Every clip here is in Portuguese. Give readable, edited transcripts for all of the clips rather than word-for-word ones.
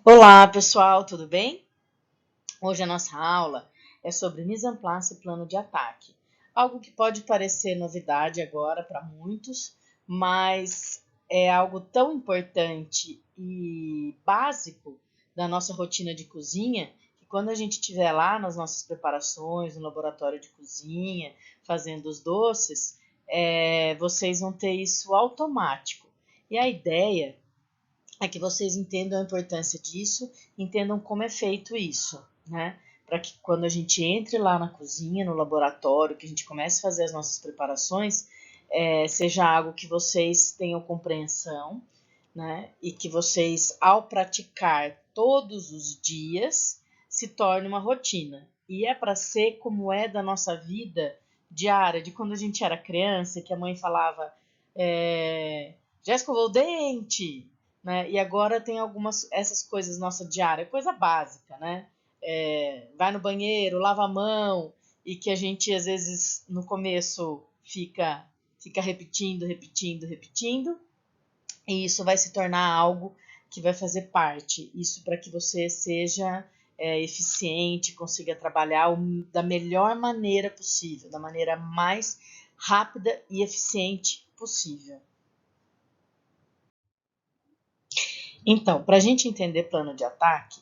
Olá, pessoal, tudo bem? Hoje a nossa aula é sobre mise en place e plano de ataque. Algo que pode parecer novidade agora para muitos, mas é algo tão importante e básico da nossa rotina de cozinha que quando a gente estiver lá nas nossas preparações, no laboratório de cozinha, fazendo os doces, vocês vão ter isso automático. E a ideia é que vocês entendam a importância disso, entendam como é feito isso, né? Para que quando a gente entre lá na cozinha, no laboratório, que a gente comece a fazer as nossas preparações, seja algo que vocês tenham compreensão, né? E que vocês, ao praticar todos os dias, se torne uma rotina. E é para ser como é da nossa vida diária, de quando a gente era criança, que a mãe falava, já escovou o dente, né? E agora tem algumas essas coisas nossa diária, coisa básica, né? Vai no banheiro, lava a mão, e que a gente às vezes no começo fica repetindo, repetindo, repetindo, e isso vai se tornar algo que vai fazer parte. Isso para que você seja eficiente, consiga trabalhar da melhor maneira possível, da maneira mais rápida e eficiente possível. Então, para a gente entender plano de ataque,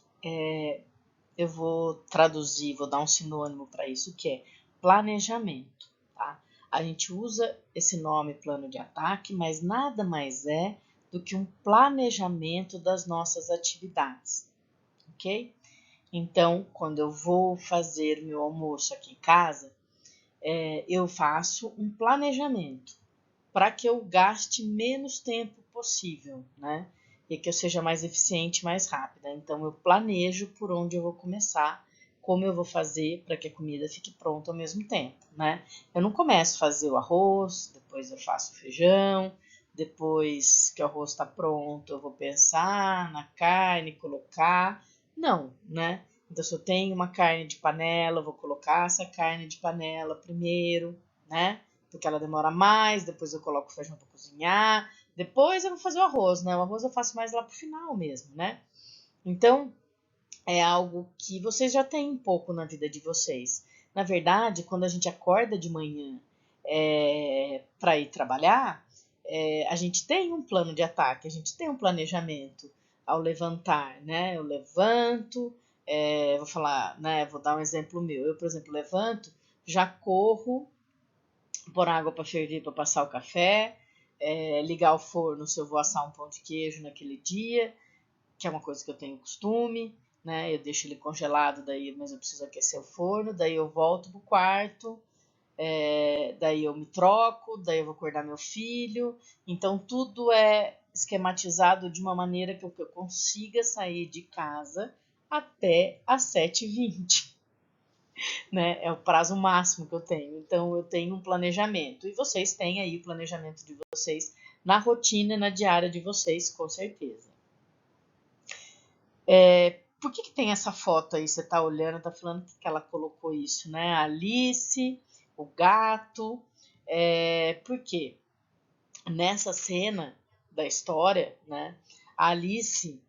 eu vou traduzir, vou dar um sinônimo para isso, que é planejamento. Tá? A gente usa esse nome plano de ataque, mas nada mais é do que um planejamento das nossas atividades, ok? Então, quando eu vou fazer meu almoço aqui em casa, eu faço um planejamento para que eu gaste menos tempo possível, né? E que eu seja mais eficiente, mais rápida. Então eu planejo por onde eu vou começar, como eu vou fazer para que a comida fique pronta ao mesmo tempo, né? Eu não começo a fazer o arroz, depois eu faço o feijão, depois que o arroz está pronto, eu vou pensar na carne, colocar. Não, né? Então, se eu tenho uma carne de panela, eu vou colocar essa carne de panela primeiro, né? Porque ela demora mais, depois eu coloco o feijão para cozinhar, depois eu vou fazer o arroz, né? O arroz eu faço mais lá pro final mesmo, né? Então, é algo que vocês já têm um pouco na vida de vocês. Na verdade, quando a gente acorda de manhã para ir trabalhar, a gente tem um plano de ataque, a gente tem um planejamento ao levantar, né? Eu levanto, vou falar, né? Vou dar um exemplo meu. Eu, por exemplo, levanto, já corro, pôr água para ferver para passar o café, ligar o forno se eu vou assar um pão de queijo naquele dia, que é uma coisa que eu tenho costume, né? Eu deixo ele congelado, daí, mas eu preciso aquecer o forno, daí eu volto pro quarto, daí eu me troco, daí eu vou acordar meu filho. Então tudo é esquematizado de uma maneira que eu consiga sair de casa até às 7h20. Né? É o prazo máximo que eu tenho. Então eu tenho um planejamento. E vocês têm aí o planejamento de vocês na rotina, na diária de vocês, com certeza. Por que tem essa foto aí? Você tá olhando, tá falando que ela colocou isso, né? A Alice, o gato. Por quê? Nessa cena da história, né? A Alice,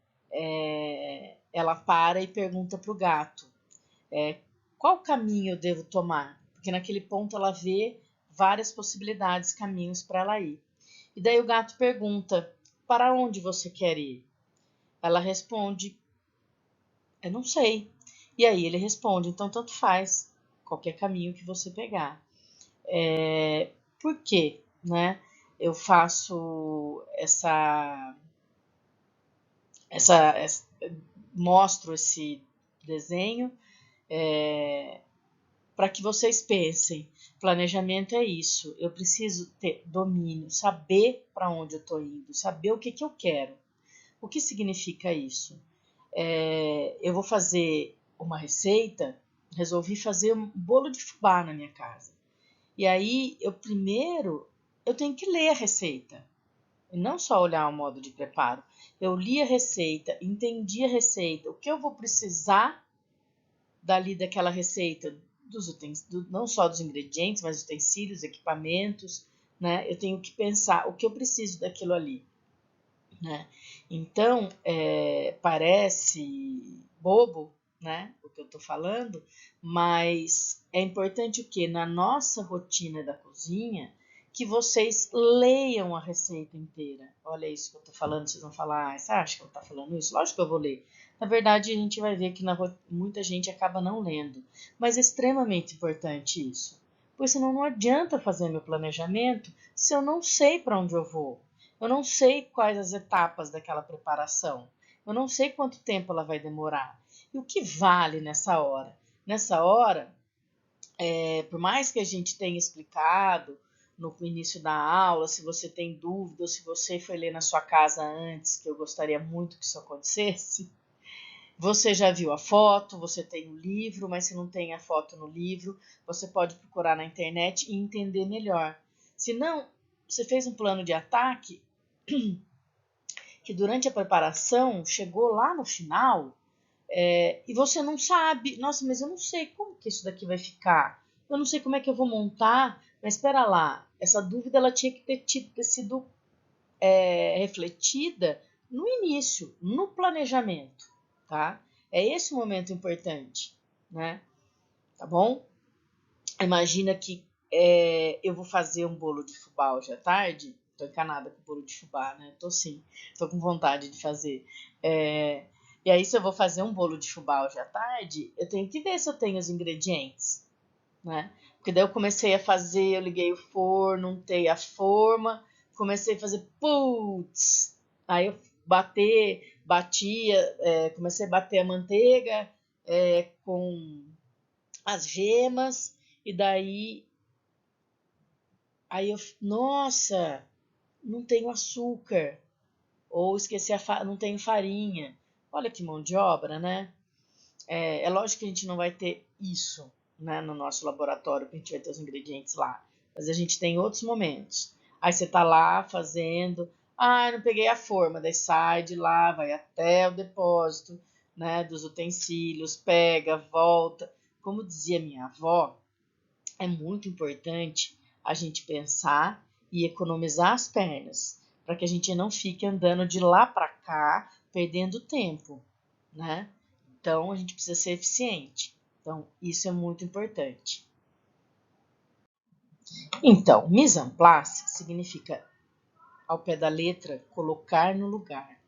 ela para e pergunta pro gato, qual caminho eu devo tomar? Porque naquele ponto ela vê várias possibilidades, caminhos para ela ir. E daí o gato pergunta: para onde você quer ir? Ela responde: eu não sei. E aí ele responde: então tanto faz, qualquer caminho que você pegar. Por quê? Né? Eu faço essa mostro esse desenho para que vocês pensem. Planejamento é isso. Eu preciso ter domínio, saber para onde eu estou indo, saber o que, que eu quero. O que significa isso? Eu vou fazer uma receita, resolvi fazer um bolo de fubá na minha casa. E aí, eu tenho que ler a receita. E não só olhar o modo de preparo. Eu li a receita, entendi a receita, o que eu vou precisar dali daquela receita, não só dos ingredientes, mas utensílios, equipamentos, né? Eu tenho que pensar o que eu preciso daquilo ali. né? Então, parece bobo, né, o que eu estou falando, mas é importante o quê? Na nossa rotina da cozinha, que vocês leiam a receita inteira. Olha isso que eu estou falando, vocês vão falar, você acha que ela está falando isso? Lógico que eu vou ler. Na verdade, a gente vai ver que muita gente acaba não lendo, mas é extremamente importante isso. Pois senão não adianta fazer meu planejamento se eu não sei para onde eu vou. Eu não sei quais as etapas daquela preparação. Eu não sei quanto tempo ela vai demorar. E o que vale nessa hora? Nessa hora, por mais que a gente tenha explicado no início da aula, se você tem dúvida ou se você foi ler na sua casa antes, que eu gostaria muito que isso acontecesse, você já viu a foto, você tem o livro, mas se não tem a foto no livro, você pode procurar na internet e entender melhor. Se não, você fez um plano de ataque que durante a preparação chegou lá no final e você não sabe, nossa, mas eu não sei como que isso daqui vai ficar, eu não sei como é que eu vou montar, mas espera lá, essa dúvida ela tinha que ter sido refletida no início, no planejamento, tá? É esse o momento importante, né? Tá bom? Imagina que eu vou fazer um bolo de fubá hoje à tarde. Tô encanada com o bolo de fubá, né? Tô sim, tô com vontade de fazer. E aí, se eu vou fazer um bolo de fubá hoje à tarde, eu tenho que ver se eu tenho os ingredientes, né? Porque daí eu comecei a fazer, eu liguei o forno, untei a forma, comecei a fazer, putz! Aí eu batia, comecei a bater a manteiga com as gemas, e daí nossa, não tenho açúcar, ou esqueci não tenho farinha. Olha que mão de obra, né? É lógico que a gente não vai ter isso, né, no nosso laboratório, porque a gente vai ter os ingredientes lá, mas a gente tem outros momentos. Aí você tá lá fazendo, não peguei a forma, daí sai de lá, vai até o depósito, né, dos utensílios, pega, volta. Como dizia minha avó, é muito importante a gente pensar e economizar as pernas, para que a gente não fique andando de lá para cá, perdendo tempo, né? Então, a gente precisa ser eficiente. Então, isso é muito importante. Então, mise en place significa, ao pé da letra, colocar no lugar.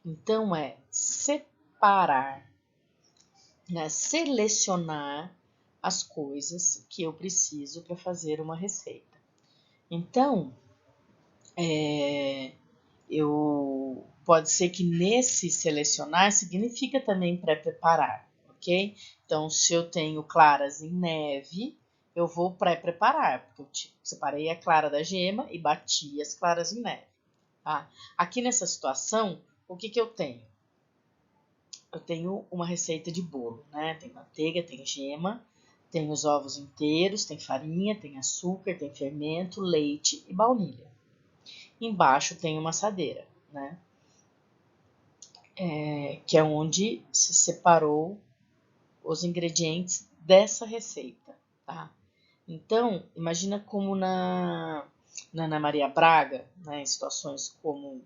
Então, é separar, né? Selecionar as coisas que eu preciso para fazer uma receita. Então, pode ser que nesse selecionar significa também pré-preparar, ok? Então, se eu tenho claras em neve, eu vou pré-preparar, porque eu separei a clara da gema e bati as claras em neve, tá? Aqui nessa situação, o que eu tenho? Eu tenho uma receita de bolo, né? Tem manteiga, tem gema, tem os ovos inteiros, tem farinha, tem açúcar, tem fermento, leite e baunilha. Embaixo tem uma assadeira, né? Que é onde se separou os ingredientes dessa receita, tá? Então, imagina como na Ana Maria Braga, né, em situações como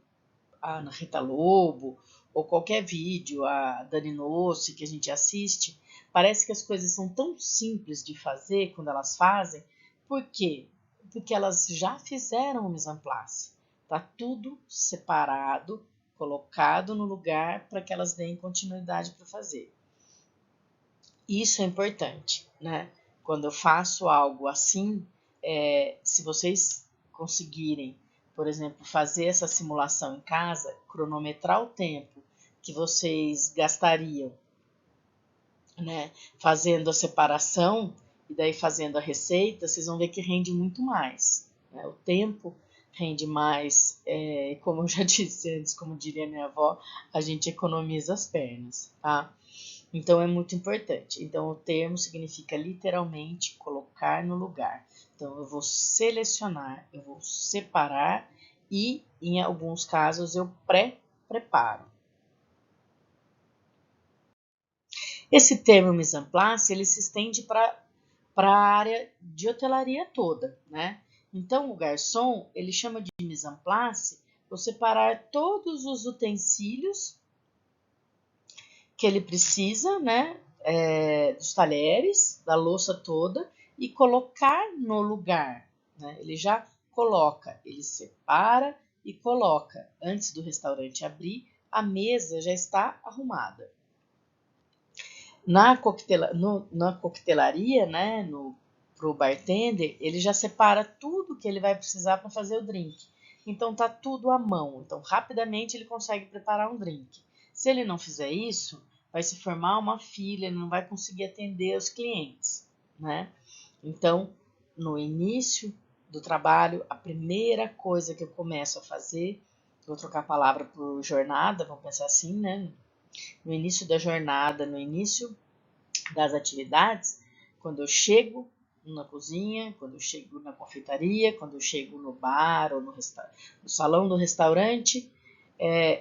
a Ana Rita Lobo, ou qualquer vídeo, a Dani Nossi, que a gente assiste, parece que as coisas são tão simples de fazer quando elas fazem. Por quê? Porque elas já fizeram o mise en place. Tá tudo separado, colocado no lugar para que elas deem continuidade para fazer. Isso é importante, né? Quando eu faço algo assim, se vocês conseguirem, por exemplo, fazer essa simulação em casa, cronometrar o tempo que vocês gastariam, né, fazendo a separação e daí fazendo a receita, vocês vão ver que rende muito mais, né? O tempo rende mais, como eu já disse antes, como diria minha avó, a gente economiza as pernas, tá? Então é muito importante. Então o termo significa literalmente colocar no lugar. Então eu vou selecionar, eu vou separar e em alguns casos eu pré-preparo. Esse termo mise en place, ele se estende para a área de hotelaria toda, né? Então o garçom, ele chama de mise en place vou separar todos os utensílios que ele precisa, né, dos talheres, da louça toda, e colocar no lugar, né? Ele já coloca, ele separa e coloca. Antes do restaurante abrir, a mesa já está arrumada. Na coquetelaria, né, pro bartender, ele já separa tudo que ele vai precisar para fazer o drink. Então tá tudo à mão. Então rapidamente ele consegue preparar um drink. Se ele não fizer isso, vai se formar uma fila, ele não vai conseguir atender os clientes, né? Então, no início do trabalho, a primeira coisa que eu começo a fazer, vou trocar a palavra por jornada, vamos pensar assim, né? No início da jornada, no início das atividades, quando eu chego na cozinha, quando eu chego na confeitaria, quando eu chego no bar ou no salão do restaurante,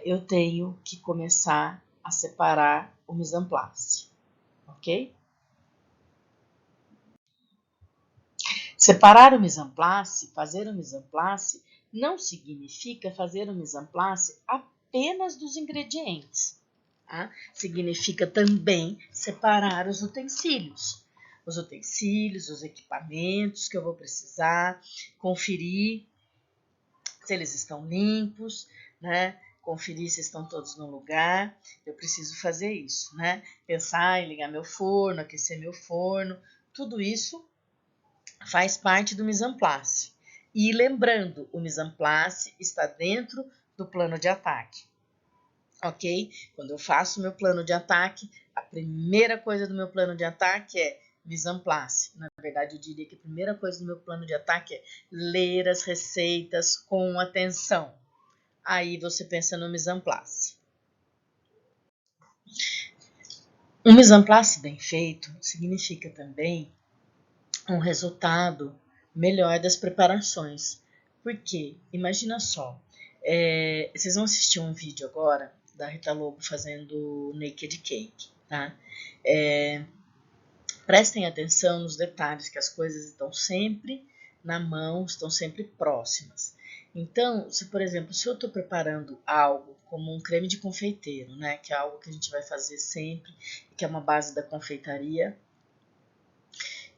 eu tenho que começar a separar o mise en place, ok? Separar o mise en place, fazer o mise en place, não significa fazer o mise en place apenas dos ingredientes. Tá? Significa também separar os utensílios. Os equipamentos que eu vou precisar, conferir se eles estão limpos, né? Conferir se estão todos no lugar. Eu preciso fazer isso, né? Pensar em ligar meu forno, aquecer meu forno, tudo isso faz parte do mise en place. E lembrando, o mise en place está dentro do plano de ataque. Ok? Quando eu faço meu plano de ataque, a primeira coisa do meu plano de ataque é mise en place. Na verdade, eu diria que a primeira coisa do meu plano de ataque é ler as receitas com atenção. Aí você pensa no mise en place. Um mise en place bem feito significa também um resultado melhor das preparações. Porque, imagina só, vocês vão assistir um vídeo agora da Rita Lobo fazendo Naked Cake, tá? Prestem atenção nos detalhes, que as coisas estão sempre na mão, estão sempre próximas. Então, se por exemplo, se eu estou preparando algo como um creme de confeiteiro, né, que é algo que a gente vai fazer sempre, que é uma base da confeitaria,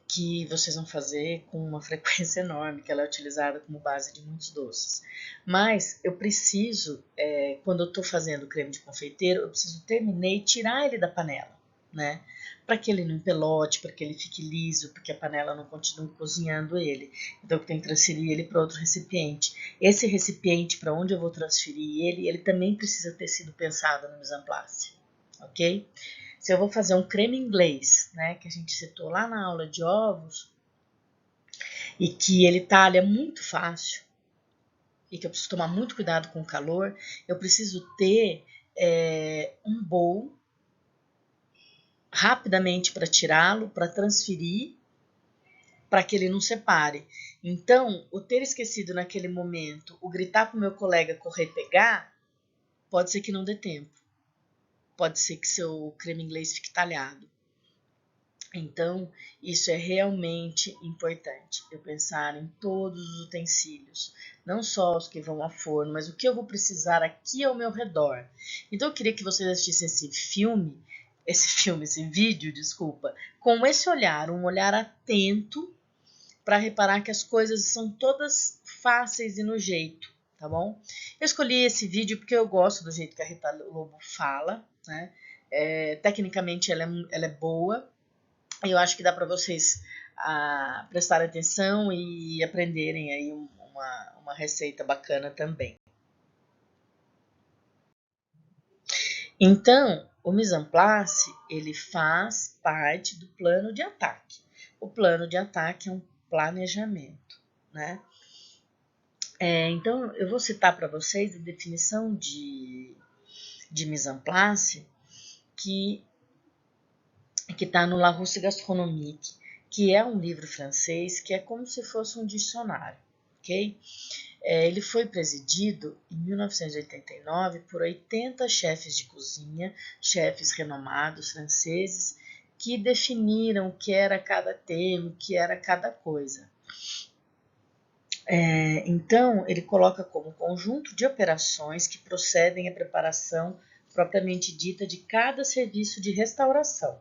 que vocês vão fazer com uma frequência enorme, que ela é utilizada como base de muitos doces. Mas eu preciso, quando eu estou fazendo creme de confeiteiro, eu preciso terminar e tirar ele da panela, né? Para que ele não empelote, para que ele fique liso, porque a panela não continue cozinhando ele. Então eu tenho que transferir ele para outro recipiente. Esse recipiente, para onde eu vou transferir ele também precisa ter sido pensado no mise en place, ok? Se eu vou fazer um creme inglês, né, que a gente citou lá na aula de ovos, e que ele talha muito fácil, e que eu preciso tomar muito cuidado com o calor, eu preciso ter um bowl rapidamente para tirá-lo, para transferir, para que ele não separe. Então, o ter esquecido naquele momento, o gritar para o meu colega correr pegar, pode ser que não dê tempo. Pode ser que seu creme inglês fique talhado. Então, isso é realmente importante, eu pensar em todos os utensílios, não só os que vão ao forno, mas o que eu vou precisar aqui ao meu redor. Então, eu queria que vocês assistissem esse vídeo, com esse olhar, um olhar atento para reparar que as coisas são todas fáceis e no jeito, tá bom? Eu escolhi esse vídeo porque eu gosto do jeito que a Rita Lobo fala, né? Tecnicamente ela é boa. Eu acho que dá para vocês prestarem atenção e aprenderem aí uma receita bacana também. Então, o mise en place, ele faz parte do plano de ataque. O plano de ataque é um planejamento, né? Então, eu vou citar para vocês a definição de mise en place que está no Larousse Gastronomique, que é um livro francês que é como se fosse um dicionário, ok? Ele foi presidido em 1989 por 80 chefes de cozinha, chefes renomados franceses, que definiram o que era cada termo, o que era cada coisa. Então, ele coloca como conjunto de operações que procedem à preparação propriamente dita de cada serviço de restauração.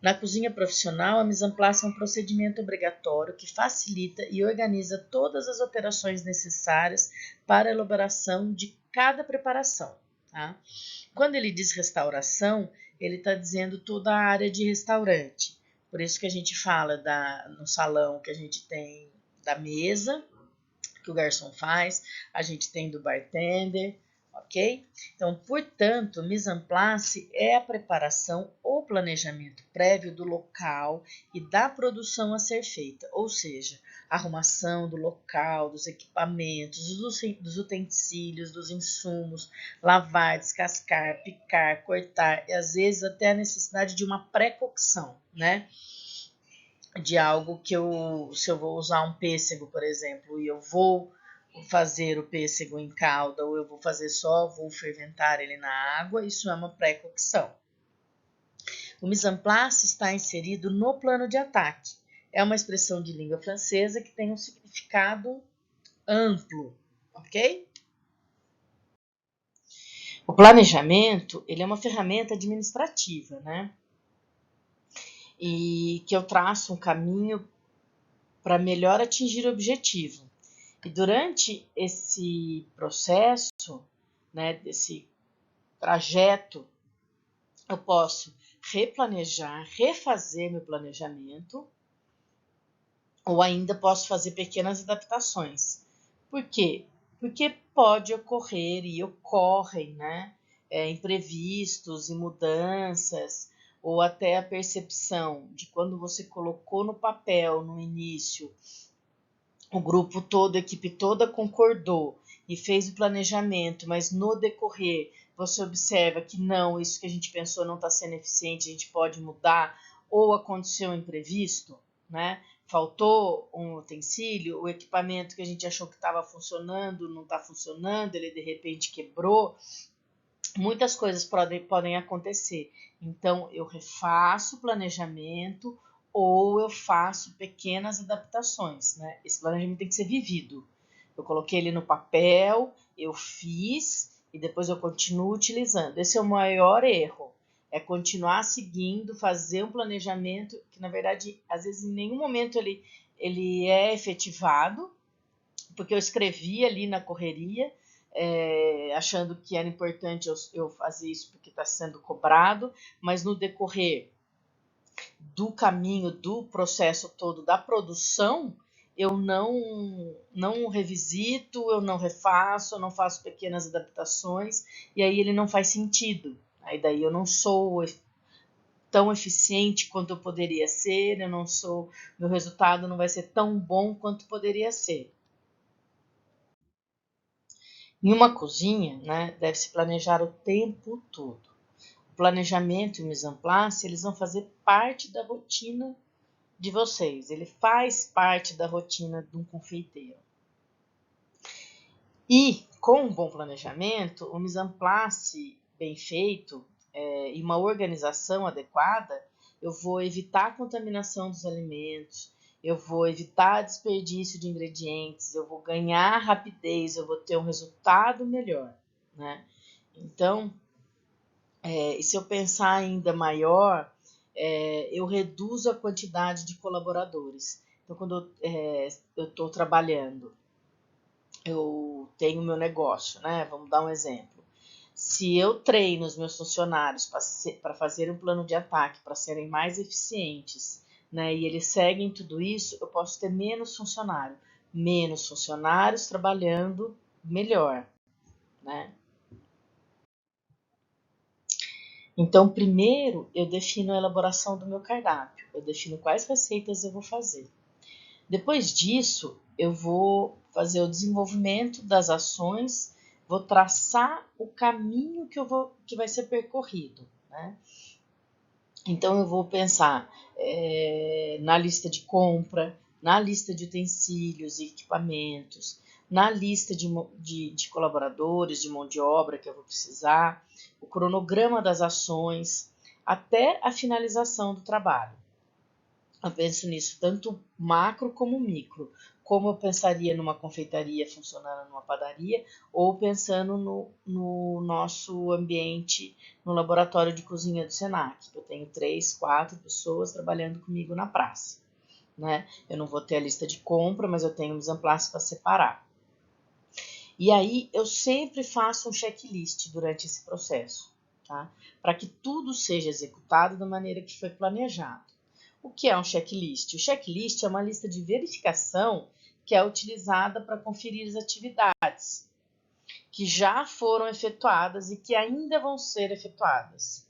Na cozinha profissional, a mise en place é um procedimento obrigatório que facilita e organiza todas as operações necessárias para a elaboração de cada preparação. Tá? Quando ele diz restauração, ele está dizendo toda a área de restaurante. Por isso que a gente fala no salão que a gente tem da mesa, que o garçom faz, a gente tem do bartender, ok? Então, portanto, mise en place é a preparação ou planejamento prévio do local e da produção a ser feita, ou seja, arrumação do local, dos equipamentos, dos utensílios, dos insumos, lavar, descascar, picar, cortar e às vezes até a necessidade de uma pré-cocção, né? De algo que se eu vou usar um pêssego, por exemplo, e eu vou fazer o pêssego em calda, ou eu vou ferventar ele na água, isso é uma pré-cocção. O mise en place está inserido no plano de ataque. É uma expressão de língua francesa que tem um significado amplo, ok? O planejamento, ele é uma ferramenta administrativa, né? E que eu traço um caminho para melhor atingir o objetivo. E durante esse processo, né, desse trajeto, eu posso replanejar, refazer meu planejamento, ou ainda posso fazer pequenas adaptações. Por quê? Porque pode ocorrer e ocorrem, né, imprevistos e mudanças, ou até a percepção de quando você colocou no papel no início, o grupo todo, a equipe toda concordou e fez o planejamento, mas no decorrer você observa que não, isso que a gente pensou não está sendo eficiente, a gente pode mudar, ou aconteceu um imprevisto, né? Faltou um utensílio, o equipamento que a gente achou que estava funcionando não está funcionando, ele de repente quebrou. Muitas coisas podem acontecer. Então, eu refaço o planejamento ou eu faço pequenas adaptações, né? Esse planejamento tem que ser vivido. Eu coloquei ele no papel, eu fiz e depois eu continuo utilizando. Esse é o maior erro. É continuar seguindo, fazer um planejamento que, na verdade, às vezes em nenhum momento ele é efetivado, porque eu escrevi ali na correria, achando que era importante eu fazer isso porque está sendo cobrado, mas no decorrer do caminho, do processo todo da produção, eu não revisito, eu não refaço, eu não faço pequenas adaptações, e aí ele não faz sentido. Aí daí eu não sou tão eficiente quanto eu poderia ser, meu resultado não vai ser tão bom quanto poderia ser. Em uma cozinha, né, deve-se planejar o tempo todo. O planejamento e o mise en place, eles vão fazer parte da rotina de vocês. Ele faz parte da rotina de um confeiteiro. E com um bom planejamento, o mise en place bem feito e uma organização adequada, eu vou evitar a contaminação dos alimentos, eu vou evitar desperdício de ingredientes, eu vou ganhar rapidez, eu vou ter um resultado melhor, né? Então, e se eu pensar ainda maior, eu reduzo a quantidade de colaboradores. Então, quando eu estou trabalhando, eu tenho meu negócio, né? Vamos dar um exemplo. Se eu treino os meus funcionários para fazer um plano de ataque, para serem mais eficientes, né? E eles seguem tudo isso, eu posso ter menos funcionários trabalhando melhor, né? Então, primeiro eu defino a elaboração do meu cardápio, eu defino quais receitas eu vou fazer. Depois disso, eu vou fazer o desenvolvimento das ações, vou traçar o caminho que vai ser percorrido, né? Então, eu vou pensar na lista de compra, na lista de utensílios e equipamentos, na lista de colaboradores, de mão de obra que eu vou precisar, o cronograma das ações, até a finalização do trabalho. Eu penso nisso tanto macro como micro. como eu pensaria numa confeitaria funcionando numa padaria, ou pensando no nosso ambiente no laboratório de cozinha do Senac, que eu tenho 3, 4 pessoas trabalhando comigo na praça, né? Eu não vou ter a lista de compra, mas eu tenho mise en place para separar. E aí eu sempre faço um checklist durante esse processo, tá? Para que tudo seja executado da maneira que foi planejado. O que é um checklist? O checklist é uma lista de verificação que é utilizada para conferir as atividades que já foram efetuadas e que ainda vão ser efetuadas.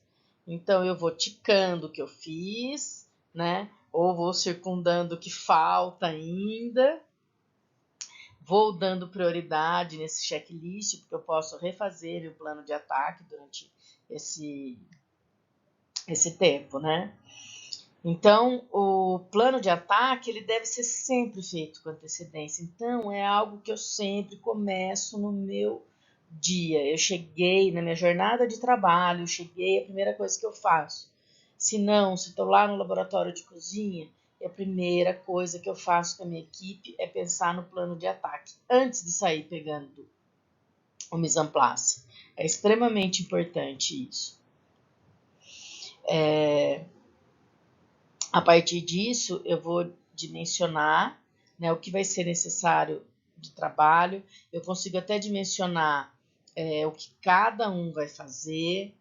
Então eu vou ticando o que eu fiz, né? Ou vou circundando o que falta ainda. Vou dando prioridade nesse checklist, porque eu posso refazer o plano de ataque durante esse tempo, né? Então, o plano de ataque ele deve ser sempre feito com antecedência. Então, é algo que eu sempre começo no meu dia. Eu cheguei na minha jornada de trabalho, eu cheguei, a primeira coisa que eu faço. Se não, se estou lá no laboratório de cozinha, a primeira coisa que eu faço com a minha equipe é pensar no plano de ataque, antes de sair pegando o mise en place. É extremamente importante isso. A partir disso, eu vou dimensionar, né, o que vai ser necessário de trabalho. Eu consigo até dimensionar o que cada um vai fazer.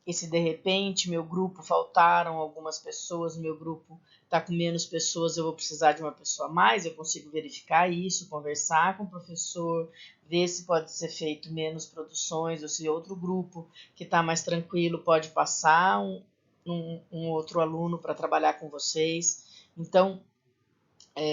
E se de repente meu grupo faltaram algumas pessoas, meu grupo está com menos pessoas, eu vou precisar de uma pessoa a mais, eu consigo verificar isso, conversar com o professor, ver se pode ser feito menos produções, ou se outro grupo que está mais tranquilo pode passar um outro aluno para trabalhar com vocês. Então,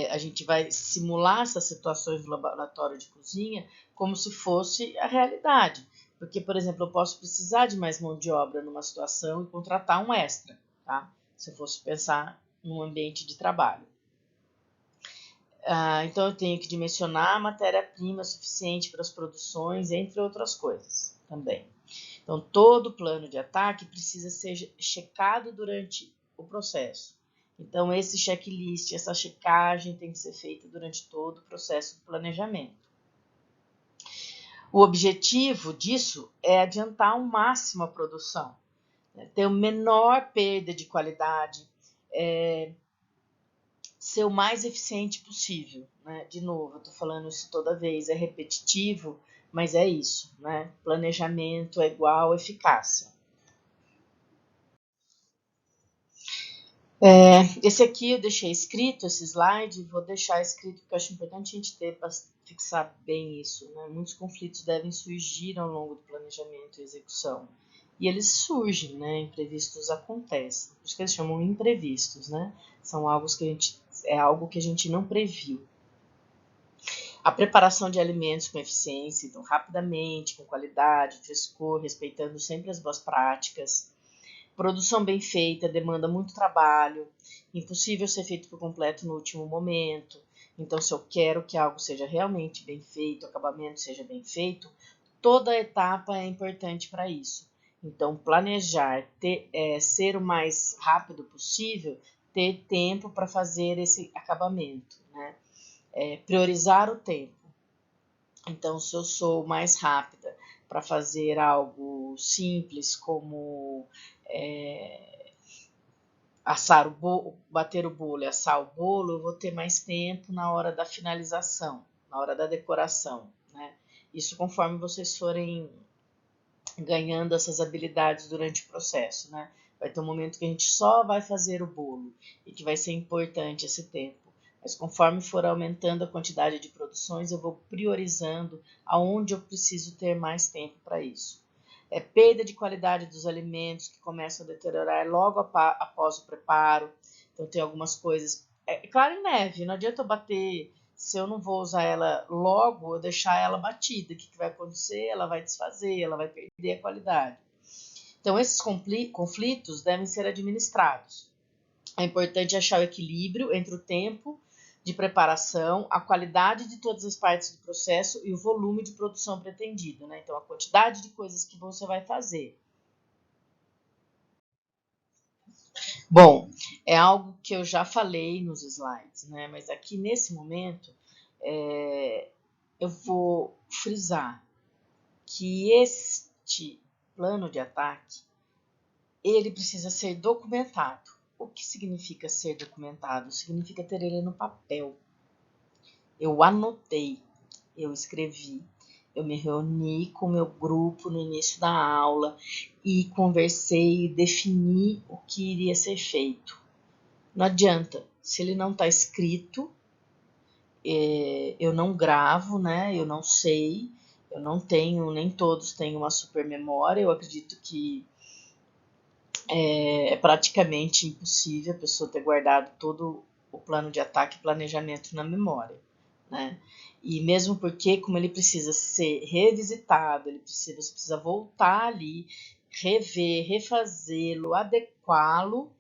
a gente vai simular essas situações do laboratório de cozinha como se fosse a realidade. Porque, por exemplo, eu posso precisar de mais mão de obra numa situação e contratar um extra, tá? Se eu fosse pensar num ambiente de trabalho. Então, eu tenho que dimensionar a matéria-prima suficiente para as produções, entre outras coisas também. Então, todo plano de ataque precisa ser checado durante o processo. Então, esse checklist, essa checagem tem que ser feita durante todo o processo de planejamento. O objetivo disso é adiantar ao máximo a produção, né? Ter a menor perda de qualidade, ser o mais eficiente possível, né? De novo, eu estou falando isso toda vez, é repetitivo, mas é isso, né? Planejamento é igual eficácia. Esse aqui eu deixei escrito, esse slide, vou deixar escrito porque eu acho importante a gente ter para fixar bem isso, né? Muitos conflitos devem surgir ao longo do planejamento e execução. E eles surgem, né? Imprevistos acontecem. Por isso que eles chamam imprevistos, né? São algo que a gente não previu. A preparação de alimentos com eficiência, então rapidamente, com qualidade, frescor, respeitando sempre as boas práticas. Produção bem feita demanda muito trabalho, impossível ser feito por completo no último momento. Então, se eu quero que algo seja realmente bem feito, o acabamento seja bem feito, toda etapa é importante para isso. Então, planejar, ser o mais rápido possível, ter tempo para fazer esse acabamento, né? Priorizar o tempo. Então, se eu sou mais rápida para fazer algo simples como assar o bolo, bater o bolo e assar o bolo, eu vou ter mais tempo na hora da finalização, na hora da decoração, né? Isso conforme vocês forem ganhando essas habilidades durante o processo, né? Vai ter um momento que a gente só vai fazer o bolo e que vai ser importante esse tempo. Mas conforme for aumentando a quantidade de produções, eu vou priorizando aonde eu preciso ter mais tempo para isso. Perda de qualidade dos alimentos que começam a deteriorar logo após o preparo. Então tem algumas coisas. Claro, em neve, não adianta eu bater. Se eu não vou usar ela logo, eu deixar ela batida, o que vai acontecer? Ela vai desfazer, ela vai perder a qualidade. Então, esses conflitos devem ser administrados. É importante achar o equilíbrio entre o tempo de preparação, a qualidade de todas as partes do processo e o volume de produção pretendido, né? Então, a quantidade de coisas que você vai fazer. Bom, é algo que eu já falei nos slides, né? Mas aqui nesse momento Eu vou frisar que este plano de ataque, ele precisa ser documentado. O que significa ser documentado? Significa ter ele no papel. Eu anotei, eu escrevi, eu me reuni com o meu grupo no início da aula e conversei e defini o que iria ser feito. Não adianta, se ele não está escrito, eu não gravo, né? Eu não sei, eu não tenho, nem todos têm uma super memória. Eu acredito que é praticamente impossível a pessoa ter guardado todo o plano de ataque e planejamento na memória, né? E mesmo porque, como ele precisa ser revisitado, você precisa voltar ali, rever, refazê-lo, adequá-lo,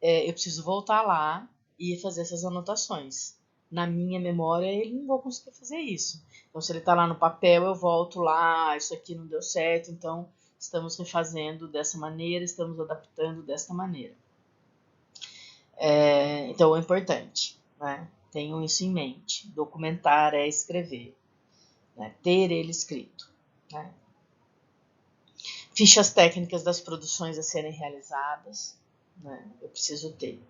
eu preciso voltar lá e fazer essas anotações. Na minha memória, eu não vou conseguir fazer isso. Então, se ele está lá no papel, eu volto lá, isso aqui não deu certo, então estamos refazendo dessa maneira, estamos adaptando desta maneira. Então, é importante, né? Tenham isso em mente. Documentar é escrever, né? Ter ele escrito, né? Fichas técnicas das produções a serem realizadas, né? Eu preciso ter.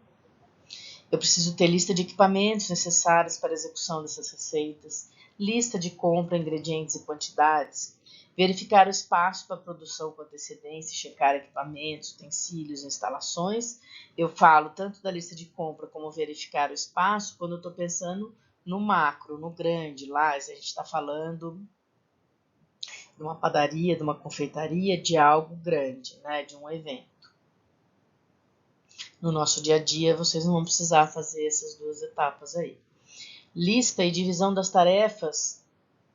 Eu preciso ter lista de equipamentos necessários para a execução dessas receitas, lista de compra, ingredientes e quantidades, verificar o espaço para a produção com antecedência, checar equipamentos, utensílios, instalações. Eu falo tanto da lista de compra como verificar o espaço quando eu estou pensando no macro, no grande, lá se a gente está falando de uma padaria, de uma confeitaria, de algo grande, né, de um evento. No nosso dia a dia, vocês não vão precisar fazer essas duas etapas aí. Lista e divisão das tarefas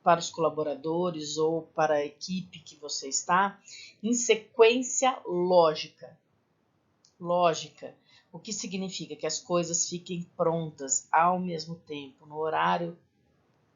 para os colaboradores ou para a equipe que você está em sequência lógica. Lógica, o que significa que as coisas fiquem prontas ao mesmo tempo, no horário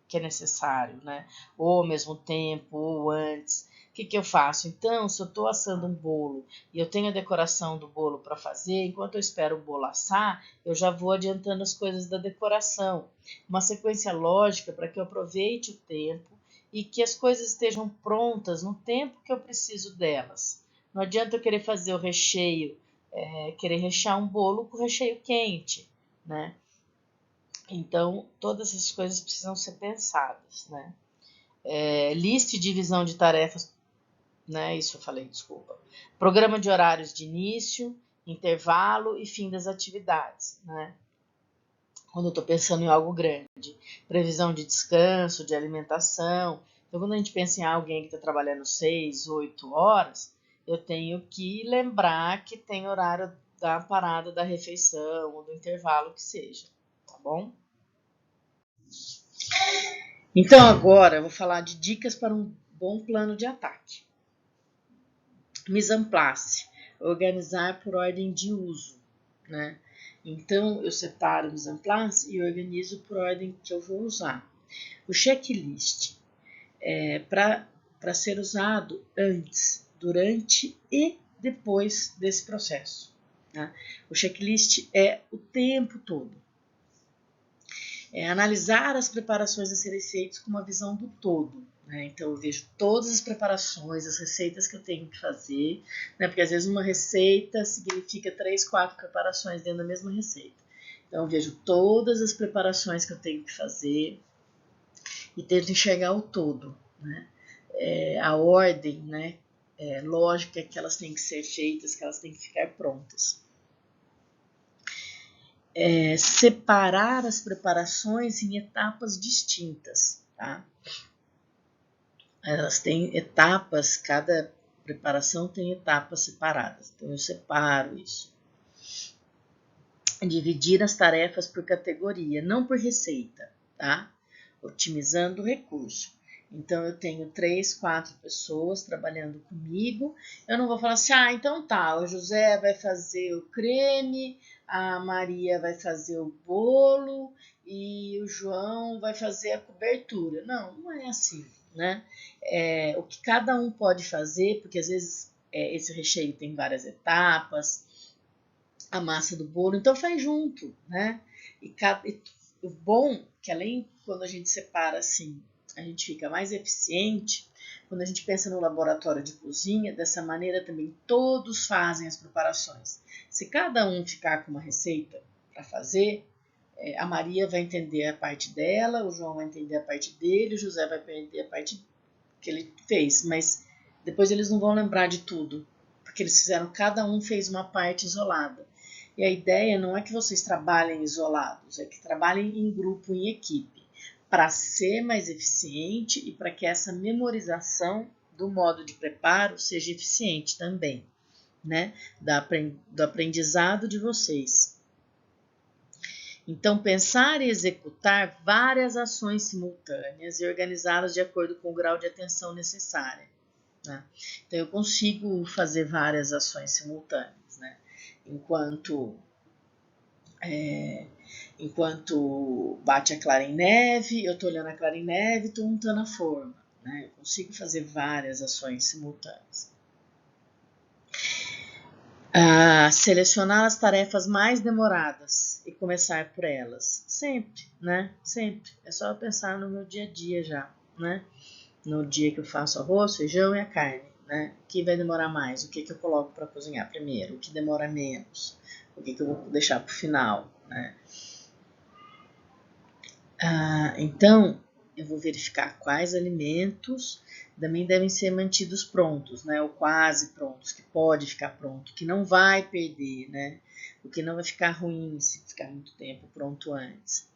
que é necessário, né? Ou ao mesmo tempo, ou antes. O que eu faço? Então, se eu estou assando um bolo e eu tenho a decoração do bolo para fazer, enquanto eu espero o bolo assar, eu já vou adiantando as coisas da decoração. Uma sequência lógica para que eu aproveite o tempo e que as coisas estejam prontas no tempo que eu preciso delas. Não adianta eu querer fazer o recheio, querer rechear um bolo com recheio quente, né? Então, todas essas coisas precisam ser pensadas, né? Lista e divisão de tarefas, né? Isso eu falei, desculpa. Programa de horários de início, intervalo e fim das atividades, né? Quando eu estou pensando em algo grande. Previsão de descanso, de alimentação. Então, quando a gente pensa em alguém que está trabalhando 6, 8 horas, eu tenho que lembrar que tem horário da parada da refeição ou do intervalo que seja, tá bom? Então agora eu vou falar de dicas para um bom plano de ataque. Mise en place, organizar por ordem de uso, né? Então eu separo o mise en place e organizo por ordem que eu vou usar. O checklist é para ser usado antes, durante e depois desse processo, né? O checklist é o tempo todo. Analisar as preparações a serem feitas com uma visão do todo, né? Então eu vejo todas as preparações, as receitas que eu tenho que fazer, né? Porque às vezes uma receita significa 3, 4 preparações dentro da mesma receita. Então eu vejo todas as preparações que eu tenho que fazer e tento enxergar o todo, né? A ordem, né? Lógica que elas têm que ser feitas, que elas têm que ficar prontas. Separar as preparações em etapas distintas, tá? Elas têm etapas, cada preparação tem etapas separadas, então eu separo isso. Dividir as tarefas por categoria, não por receita, tá? Otimizando o recurso. Então eu tenho 3, 4 pessoas trabalhando comigo. Eu não vou falar assim, então tá, o José vai fazer o creme, a Maria vai fazer o bolo e o João vai fazer a cobertura. Não, não é assim, né? O que cada um pode fazer, porque às vezes esse recheio tem várias etapas, a massa do bolo, então faz junto, né? o bom é que além, quando a gente separa assim, a gente fica mais eficiente. Quando a gente pensa no laboratório de cozinha, dessa maneira também todos fazem as preparações. Se cada um ficar com uma receita para fazer, a Maria vai entender a parte dela, o João vai entender a parte dele, o José vai entender a parte que ele fez, mas depois eles não vão lembrar de tudo, porque eles fizeram, cada um fez uma parte isolada. E a ideia não é que vocês trabalhem isolados, é que trabalhem em grupo, em equipe, para ser mais eficiente e para que essa memorização do modo de preparo seja eficiente também, né? Do aprendizado de vocês. Então, pensar e executar várias ações simultâneas e organizá-las de acordo com o grau de atenção necessária. Né? Então, eu consigo fazer várias ações simultâneas, né? Enquanto bate a clara em neve, eu estou olhando a clara em neve e estou untando a forma. Né? Eu consigo fazer várias ações simultâneas. Selecionar as tarefas mais demoradas e começar por elas. Sempre, né? Sempre. É só pensar no meu dia a dia já, né? No dia que eu faço arroz, feijão e a carne, né? O que vai demorar mais? O que eu coloco para cozinhar primeiro? O que demora menos? O que eu vou deixar para o final, né? Então, eu vou verificar quais alimentos também devem ser mantidos prontos, né? Ou quase prontos, que pode ficar pronto, que não vai perder, né? O que não vai ficar ruim se ficar muito tempo pronto antes.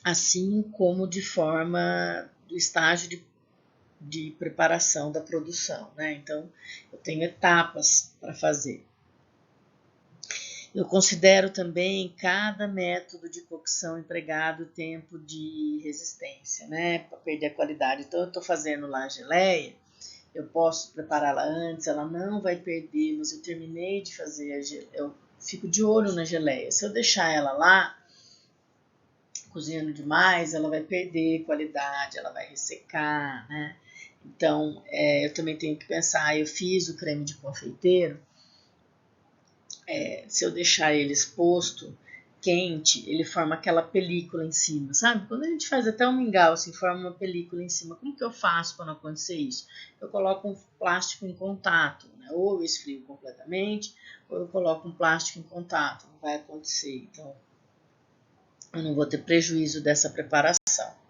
Assim como de forma do estágio de preparação da produção, né? Então, eu tenho etapas para fazer. Eu considero também cada método de cocção empregado tempo de resistência, né? Para perder a qualidade. Então, eu estou fazendo lá a geleia, eu posso prepará-la antes, ela não vai perder, mas eu terminei de fazer a geleia, eu fico de olho na geleia. Se eu deixar ela lá, cozinhando demais, ela vai perder qualidade, ela vai ressecar, né? Então, eu também tenho que pensar, eu fiz o creme de confeiteiro, se eu deixar ele exposto, quente, ele forma aquela película em cima, sabe? Quando a gente faz até um mingau, assim, forma uma película em cima. Como que eu faço para não acontecer isso? Eu coloco um plástico em contato, né? Ou eu esfrio completamente, ou eu coloco um plástico em contato. Não vai acontecer, então eu não vou ter prejuízo dessa preparação.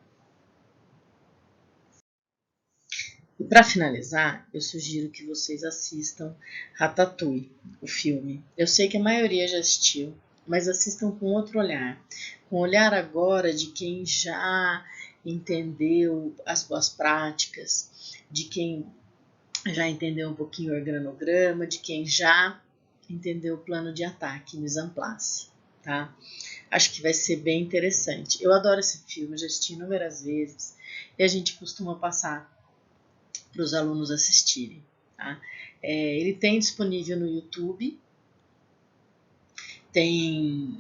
E para finalizar, eu sugiro que vocês assistam Ratatouille, o filme. Eu sei que a maioria já assistiu, mas assistam com outro olhar. Com o olhar agora de quem já entendeu as boas práticas, de quem já entendeu um pouquinho o organograma, de quem já entendeu o plano de ataque, mise en place, tá? Acho que vai ser bem interessante. Eu adoro esse filme, já assisti inúmeras vezes e a gente costuma passar para os alunos assistirem. Tá? Ele tem disponível no YouTube, tem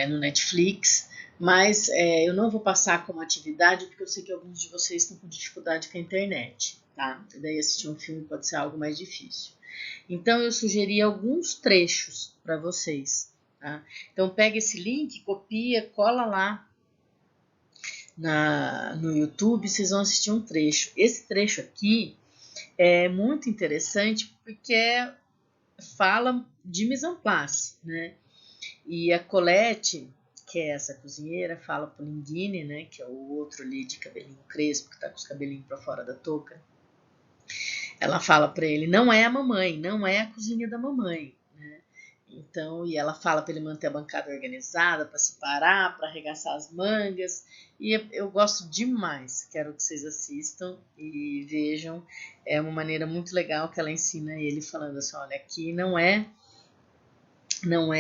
no Netflix, mas eu não vou passar como atividade porque eu sei que alguns de vocês estão com dificuldade com a internet. Tá? E daí assistir um filme pode ser algo mais difícil. Então eu sugeri alguns trechos para vocês. Tá? Então pega esse link, copia, cola lá no YouTube, vocês vão assistir um trecho. Esse trecho aqui é muito interessante porque fala de mise en place, né? E a Colette, que é essa cozinheira, fala pro Linguini, né? Que é o outro ali de cabelinho crespo, que tá com os cabelinhos para fora da touca. Ela fala para ele, não é a mamãe, não é a cozinha da mamãe, né? Então, e ela fala para ele manter a bancada organizada, para separar, para arregaçar as mangas. E eu gosto demais, quero que vocês assistam e vejam. É uma maneira muito legal que ela ensina ele falando assim, olha, aqui não é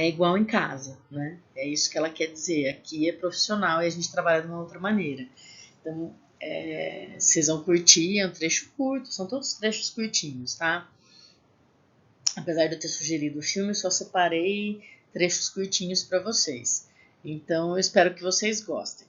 igual em casa, né? É isso que ela quer dizer. Aqui é profissional e a gente trabalha de uma outra maneira. Então, vocês vão curtir, é um trecho curto, são todos trechos curtinhos, tá? Apesar de eu ter sugerido o filme, eu só separei trechos curtinhos para vocês. Então, eu espero que vocês gostem.